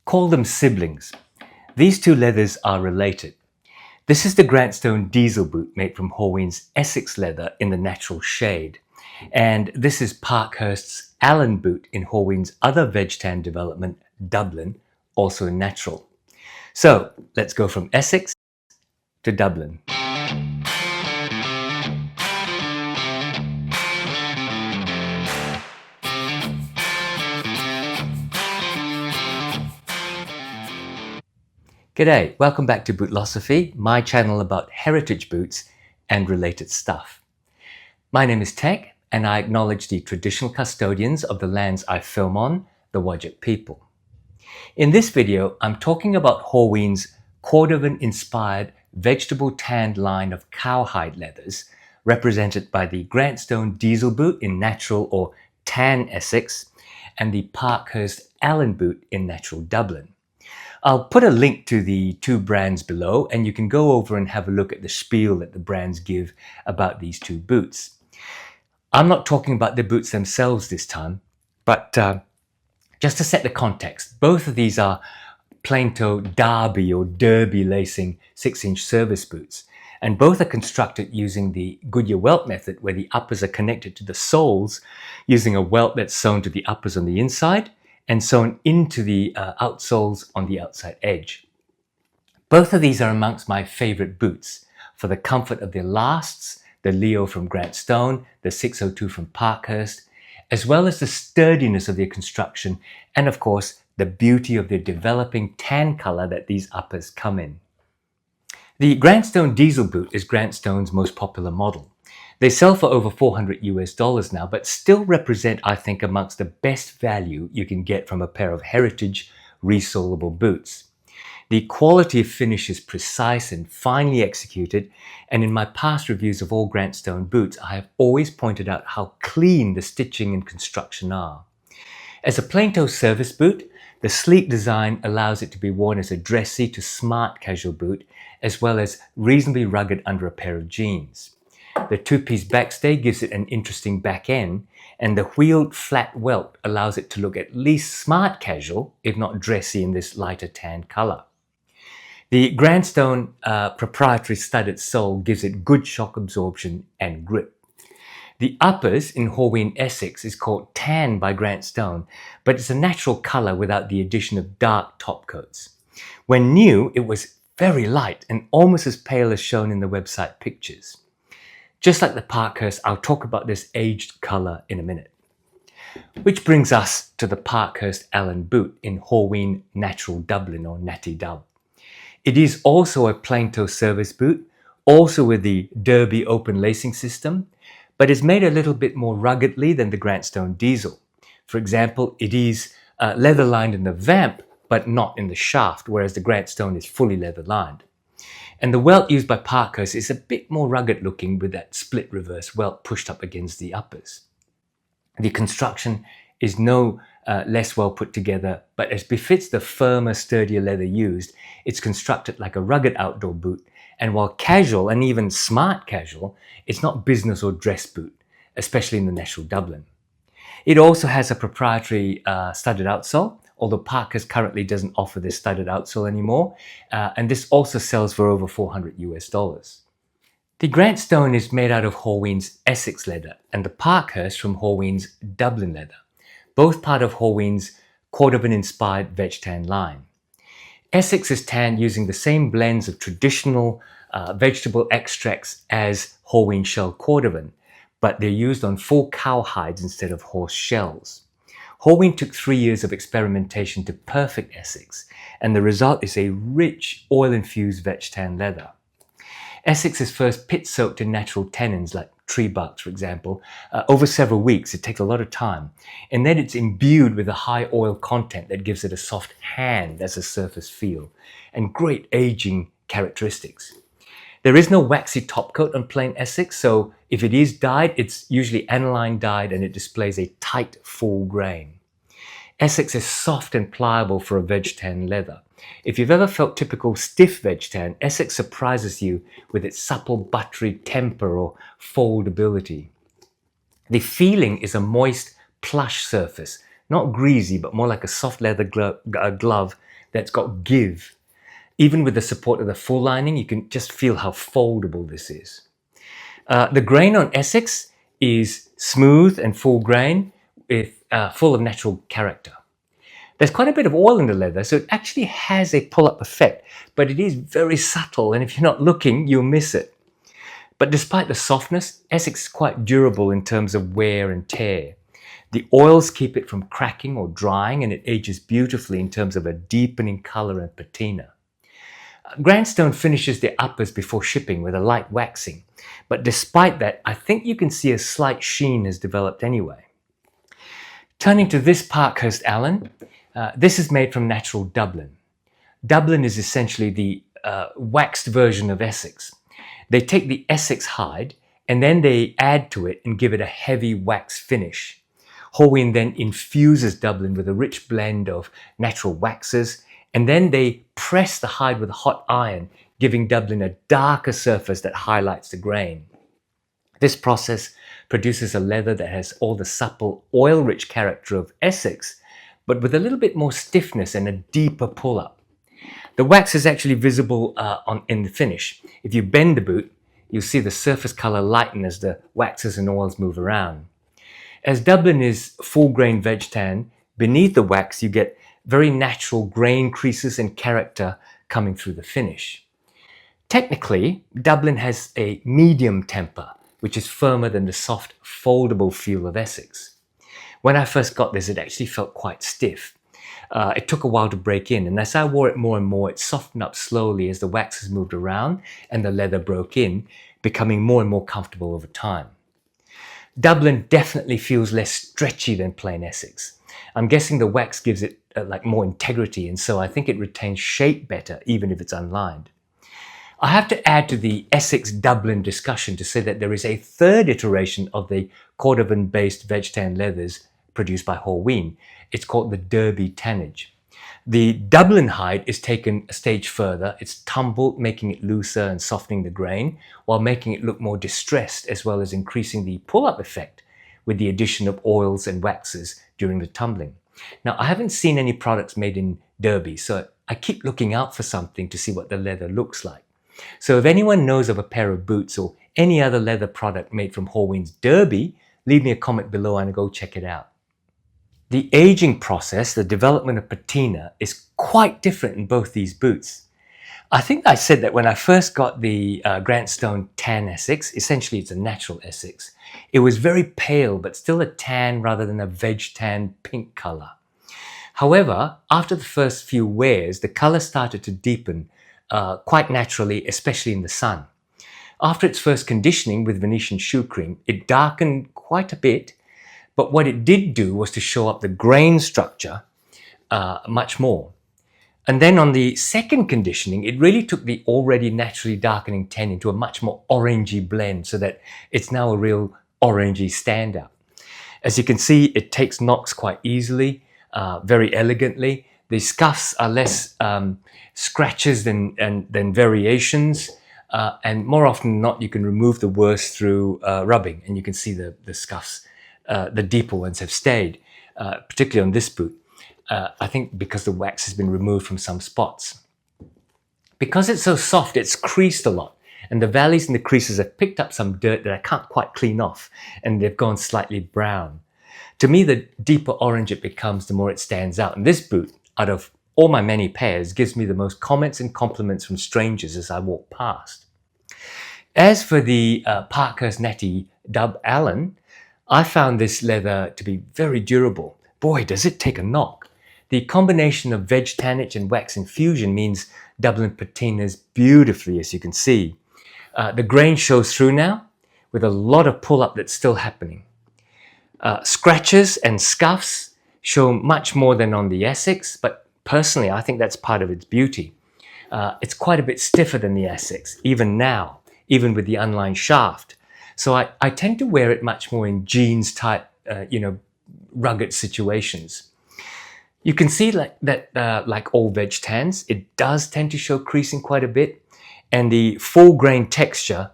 Call them siblings. These two leathers are related. This is the Grant Stone diesel boot made from Horween's Essex leather in the natural shade. And this is Parkhurst's Allen boot in Horween's other veg-tan development, Dublin, also in natural. So let's go from Essex to Dublin. G'day, welcome back to Bootlosophy, my channel about heritage boots and related stuff. My name is Tech, and I acknowledge the traditional custodians of the lands I film on, the Whadjuk people. In this video, I'm talking about Horween's cordovan-inspired vegetable tanned line of cowhide leathers, represented by the Grant Stone diesel boot in natural or tan Essex, and the Parkhurst Allen boot in natural Dublin. I'll put a link to the two brands below, and you can go over and have a look at the spiel that the brands give about these two boots. I'm not talking about the boots themselves this time, but just to set the context, both of these are plain-toe derby or derby lacing 6-inch service boots, and both are constructed using the Goodyear welt method, where the uppers are connected to the soles using a welt that's sewn to the uppers on the inside and sewn into the outsoles on the outside edge. Both of these are amongst my favorite boots for the comfort of their lasts, the Leo from Grant Stone, the 602 from Parkhurst, as well as the sturdiness of their construction and, of course, the beauty of their developing tan color that these uppers come in. The Grant Stone diesel boot is Grant Stone's most popular model. They sell for over $400 now, but still represent, I think, amongst the best value you can get from a pair of heritage resolable boots. The quality of finish is precise and finely executed, and in my past reviews of all Grant Stone boots, I have always pointed out how clean the stitching and construction are. As a plain-toe service boot, the sleek design allows it to be worn as a dressy to smart casual boot, as well as reasonably rugged under a pair of jeans. The two-piece backstay gives it an interesting back end, and the wheeled flat welt allows it to look at least smart casual, if not dressy, in this lighter tan color. The Grant Stone proprietary studded sole gives it good shock absorption and grip. The uppers in Horween Essex is called tan by Grant Stone, but it's a natural color without the addition of dark top coats. When new, it was very light and almost as pale as shown in the website pictures. Just like the Parkhurst, I'll talk about this aged color in a minute. Which brings us to the Parkhurst Allen boot in Horween Natural Dublin, or Natty Dub. It is also a plain-toe service boot, also with the derby open lacing system, but is made a little bit more ruggedly than the Grant Stone diesel. For example, it is leather lined in the vamp, but not in the shaft, whereas the Grant Stone is fully leather lined. And the welt used by Parkhurst is a bit more rugged looking, with that split reverse welt pushed up against the uppers. The construction is no less well put together, but as befits the firmer, sturdier leather used, it's constructed like a rugged outdoor boot. And while casual and even smart casual, it's not business or dress boot, especially in the natural Dublin. It also has a proprietary studded outsole, although Parkhurst currently doesn't offer this studded outsole anymore, and this also sells for over $400. The Grant Stone is made out of Horween's Essex leather and the Parkhurst from Horween's Dublin leather, both part of Horween's cordovan-inspired veg-tan line. Essex is tanned using the same blends of traditional vegetable extracts as Horween shell cordovan, but they're used on full cow hides instead of horse shells. Horween took 3 years of experimentation to perfect Essex, and the result is a rich, oil-infused veg-tan leather. Essex is first pit-soaked in natural tannins, like tree bark, for example, over several weeks. It takes a lot of time. And then it's imbued with a high oil content that gives it a soft hand as a surface feel, and great aging characteristics. There is no waxy top coat on plain Essex, so if it is dyed, it's usually aniline dyed and it displays a tight, full grain. Essex is soft and pliable for a veg-tan leather. If you've ever felt typical stiff veg-tan, Essex surprises you with its supple, buttery temper or foldability. The feeling is a moist, plush surface, Not greasy, but more like a soft leather glove that's got give. Even with the support of the full lining, you can just feel how foldable this is. The grain on Essex is smooth and full grain, with full of natural character. There's quite a bit of oil in the leather, so it actually has a pull-up effect, but it is very subtle, and if you're not looking, you'll miss it. But despite the softness, Essex is quite durable in terms of wear and tear. The oils keep it from cracking or drying, and it ages beautifully in terms of a deepening colour and patina. Grant Stone finishes the uppers before shipping with a light waxing, but despite that, I think you can see a slight sheen has developed anyway. Turning to this Parkhurst Allen, this is made from natural Dublin. Dublin is essentially the waxed version of Essex. They take the Essex hide and then they add to it and give it a heavy wax finish. Horween then infuses Dublin with a rich blend of natural waxes, and then they press the hide with a hot iron, giving Dublin a darker surface that highlights the grain. This process produces a leather that has all the supple, oil-rich character of Essex, but with a little bit more stiffness and a deeper pull-up. The wax is actually visible in the finish. If you bend the boot, you'll see the surface color lighten as the waxes and oils move around. As Dublin is full-grain veg-tan, beneath the wax you get very natural grain creases and character coming through the finish. Technically, Dublin has a medium temper, which is firmer than the soft, foldable feel of Essex. When I first got this, it actually felt quite stiff. It took a while to break in, and as I wore it more and more, it softened up slowly as the waxes moved around and the leather broke in, becoming more and more comfortable over time. Dublin definitely feels less stretchy than plain Essex. I'm guessing the wax gives it like more integrity, and so I think it retains shape better even if it's unlined. I have to add to the Essex-Dublin discussion to say that there is a third iteration of the cordovan-based veg-tan leathers produced by Horween. It's called the Derby tannage. The Dublin hide is taken a stage further. It's tumbled, making it looser and softening the grain, while making it look more distressed, as well as increasing the pull-up effect with the addition of oils and waxes during the tumbling. Now, I haven't seen any products made in Derby, so I keep looking out for something to see what the leather looks like. So if anyone knows of a pair of boots or any other leather product made from Horween's Derby, leave me a comment below and I'll go check it out. The aging process, the development of patina, is quite different in both these boots. I think I said that when I first got the Grant Stone tan Essex, essentially it's a natural Essex, it was very pale but still a tan rather than a veg-tan pink colour. However, after the first few wears, the colour started to deepen quite naturally, especially in the sun. After its first conditioning with Venetian shoe cream, it darkened quite a bit, but what it did do was to show up the grain structure much more. And then on the second conditioning, it really took the already naturally darkening tan into a much more orangey blend, so that it's now a real orangey standout. As you can see, it takes knocks quite easily, very elegantly. The scuffs are less scratches than variations, and more often than not, you can remove the worst through rubbing, and you can see the scuffs. The deeper ones have stayed, particularly on this boot. I think because the wax has been removed from some spots. Because it's so soft, it's creased a lot, and the valleys and the creases have picked up some dirt that I can't quite clean off, and they've gone slightly brown. To me, the deeper orange it becomes, the more it stands out. And this boot, out of all my many pairs, gives me the most comments and compliments from strangers as I walk past. As for the Parkhurst Natty Dub Allen, I found this leather to be very durable. Boy, does it take a knock. The combination of veg tannage and wax infusion means Dublin patinas beautifully, as you can see. The grain shows through now, with a lot of pull-up that's still happening. Scratches and scuffs show much more than on the Essex, but personally I think that's part of its beauty. It's quite a bit stiffer than the Essex, even now, even with the unlined shaft. So I tend to wear it much more in jeans type, rugged situations. You can see like all veg tans, it does tend to show creasing quite a bit, and the full grain texture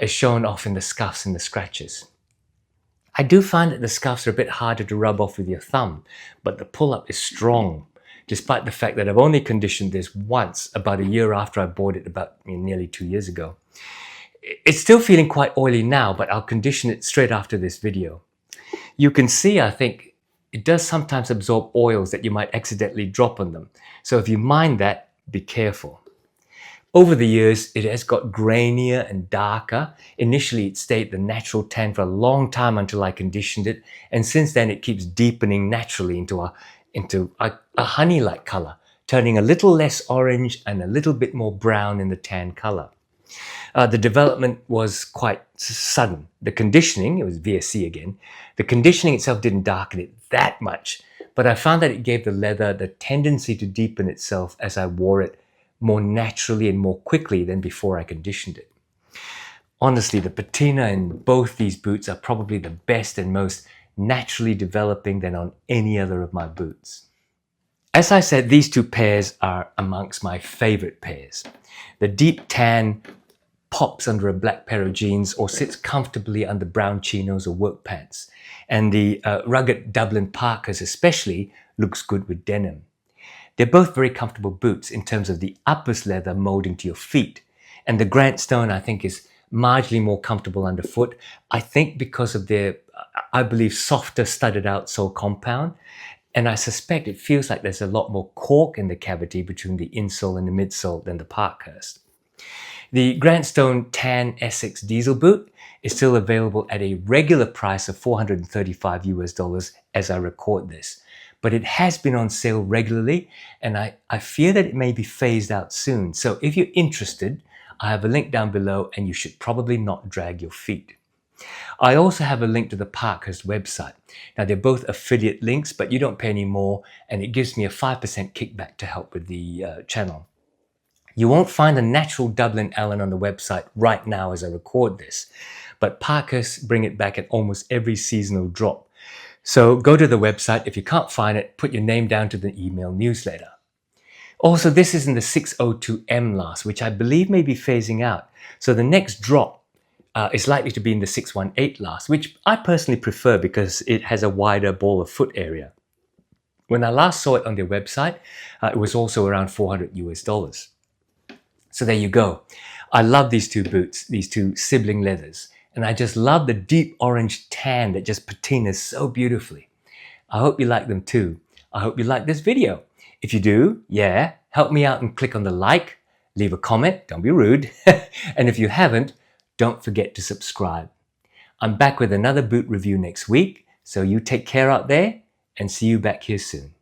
is shown off in the scuffs and the scratches. I do find that the scuffs are a bit harder to rub off with your thumb, but the pull-up is strong, despite the fact that I've only conditioned this once about a year after I bought it about nearly 2 years ago. It's still feeling quite oily now, but I'll condition it straight after this video. You can see, I think, it does sometimes absorb oils that you might accidentally drop on them. So if you mind that, be careful. Over the years, it has got grainier and darker. Initially, it stayed the natural tan for a long time until I conditioned it. And since then, it keeps deepening naturally into a honey-like color, turning a little less orange and a little bit more brown in the tan color. The development was quite sudden. The conditioning, it was VSC again, the conditioning itself didn't darken it that much, but I found that it gave the leather the tendency to deepen itself as I wore it more naturally and more quickly than before I conditioned it. Honestly, the patina in both these boots are probably the best and most naturally developing than on any other of my boots. As I said, these two pairs are amongst my favorite pairs. The deep tan pops under a black pair of jeans or sits comfortably under brown chinos or work pants. And the rugged Dublin Parkhurst especially looks good with denim. They're both very comfortable boots in terms of the uppers leather molding to your feet. And the Grant Stone, I think, is marginally more comfortable underfoot. I think because of their, I believe, softer studded outsole compound. And I suspect it feels like there's a lot more cork in the cavity between the insole and the midsole than the Parkhurst. The Grant Stone Tan Essex Diesel boot is still available at a regular price of $435 US as I record this. But it has been on sale regularly, and I fear that it may be phased out soon. So if you're interested, I have a link down below, and you should probably not drag your feet. I also have a link to the Parkhurst website. Now, they're both affiliate links, but you don't pay any more, and it gives me a 5% kickback to help with the channel. You won't find a natural Dublin Allen on the website right now as I record this, but Parkhurst bring it back at almost every seasonal drop. So go to the website. If you can't find it, put your name down to the email newsletter. Also, this is in the 602M last, which I believe may be phasing out. So the next drop is likely to be in the 618 last, which I personally prefer because it has a wider ball of foot area. When I last saw it on their website, it was also around $400 US. So there you go. I love these two boots, these two sibling leathers. And I just love the deep orange tan that just patinas so beautifully. I hope you like them too. I hope you like this video. If you do, yeah, help me out and click on the like, leave a comment, don't be rude. And if you haven't, don't forget to subscribe. I'm back with another boot review next week, so you take care out there and see you back here soon.